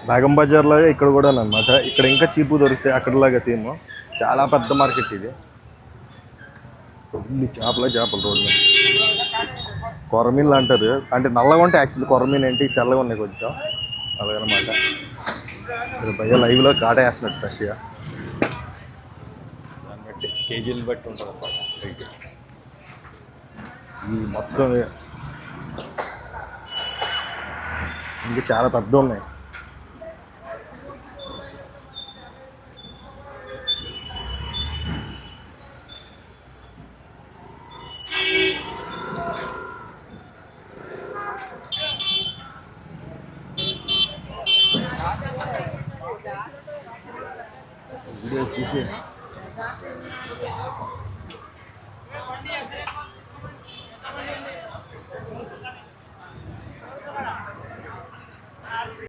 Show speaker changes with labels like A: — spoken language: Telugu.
A: బేగం బజార్ లాగా ఇక్కడ కూడా అనమాట. ఇక్కడ ఇంకా చీపు దొరుకుతాయి అక్కడలాగా సేమ్. చాలా పెద్ద మార్కెట్ ఇది. ఇన్ని చేపలు రోడ్డు మీద. కొరమీన్లు అంటారు, అంటే నల్లగా ఉంటాయి యాక్చువల్లీ. కొరమీన్ ఏంటి తెల్లగా ఉన్నాయి కొంచెం, అలాగనమాట. ఇక్కడ భయ్య లైవ్లో కాటా వేస్తున్నట్టు ఫ్రెష్గా. దాన్ని బట్టి కేజీలు బట్టి ఉంటుంది అనమాట రైట్. ఈ మొత్తం ఇంకా చాలా పెద్ద ఉన్నాయి. వీడియో చూసి